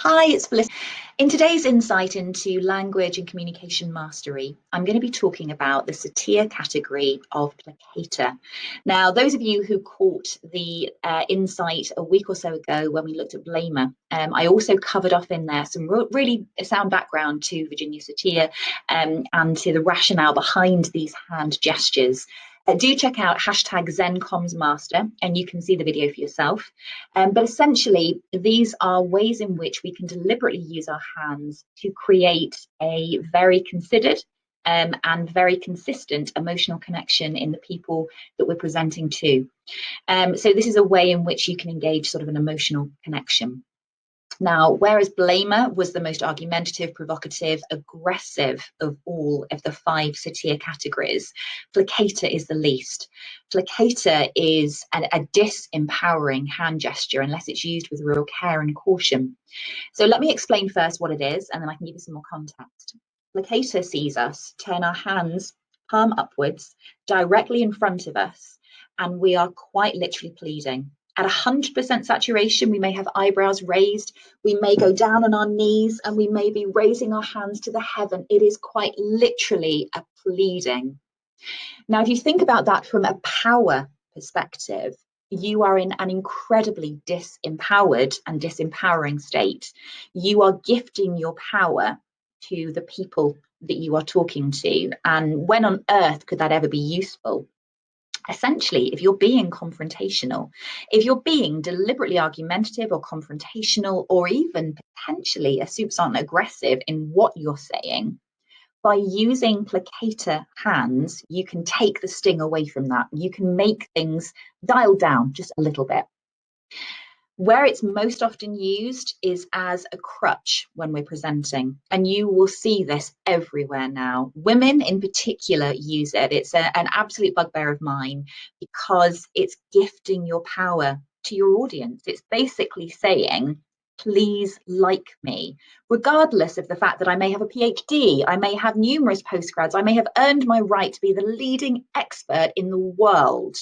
Hi, it's Felicity. In today's insight into language and communication mastery, I'm going to be talking about the Satir category of Placator. Now, those of you who caught the insight a week or so ago when we looked at blamer, I also covered off in there some really sound background to Virginia Satir and to the rationale behind these hand gestures. Do check out hashtag ZenCommsMaster and you can see the video for yourself. But essentially, these are ways in which we can deliberately use our hands to create a very considered and very consistent emotional connection in the people that we're presenting to. So this is a way in which you can engage sort of an emotional connection. Now, whereas blamer was the most argumentative, provocative, aggressive of all of the 5 Satir categories, placator is the least. Placator is a disempowering hand gesture unless it's used with real care and caution. So let me explain first what it is, and then I can give you some more context. Placator sees us turn our hands palm upwards, directly in front of us, and we are quite literally pleading. At 100% saturation, we may have eyebrows raised, we may go down on our knees, and we may be raising our hands to the heaven. It is quite literally a pleading. Now, if you think about that from a power perspective, you are in an incredibly disempowered and disempowering state. You are gifting your power to the people that you are talking to. And when on earth could that ever be useful? Essentially, if you're being confrontational, if you're being deliberately argumentative or confrontational, or even potentially a soupçon aggressive in what you're saying, by using placator hands, you can take the sting away from that. You can make things dial down just a little bit. Where it's most often used is as a crutch when we're presenting, and you will see this everywhere now. Women in particular use it. It's an absolute bugbear of mine because it's gifting your power to your audience. It's basically saying, please like me, regardless of the fact that I may have a PhD, I may have numerous postgrads, I may have earned my right to be the leading expert in the world.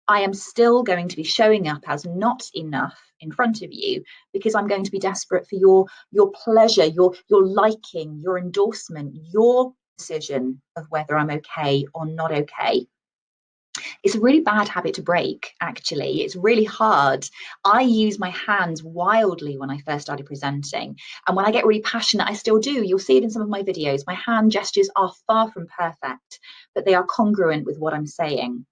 I am still going to be showing up as not enough in front of you because I'm going to be desperate for your pleasure, your liking, your endorsement, your decision of whether I'm okay or not okay. It's a really bad habit to break, actually. It's really hard. I use my hands wildly when I first started presenting. And when I get really passionate, I still do. You'll see it in some of my videos. My hand gestures are far from perfect, but they are congruent with what I'm saying.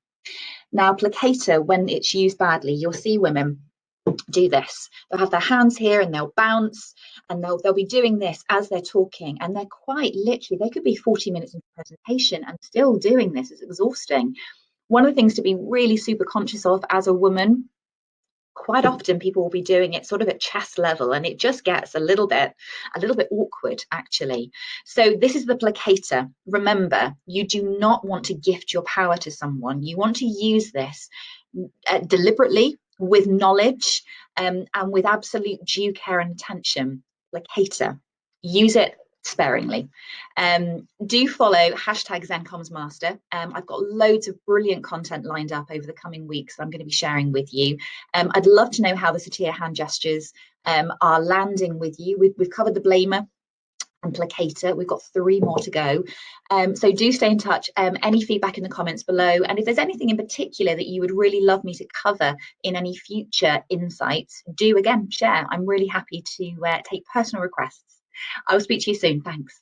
Now, placator, when it's used badly, you'll see women do this. They'll have their hands here and they'll bounce and they'll be doing this as they're talking. And they're quite literally, they could be 40 minutes into presentation and still doing this. It's exhausting. One of the things to be really super conscious of as a woman, quite often people will be doing it sort of at chest level and it just gets a little bit awkward, actually. So this is the placator. Remember, you do not want to gift your power to someone. You want to use this deliberately, with knowledge, and with absolute due care and attention. Placator. Use it sparingly. Do follow hashtag ZenCommsMaster. I've got loads of brilliant content lined up over the coming weeks that I'm going to be sharing with you. I'd love to know how the Satir hand gestures are landing with you. We've covered the blamer and placator. We've got 3 more to go. So do stay in touch. Any feedback in the comments below. And if there's anything in particular that you would really love me to cover in any future insights, do again share. I'm really happy to take personal requests. I will speak to you soon. Thanks.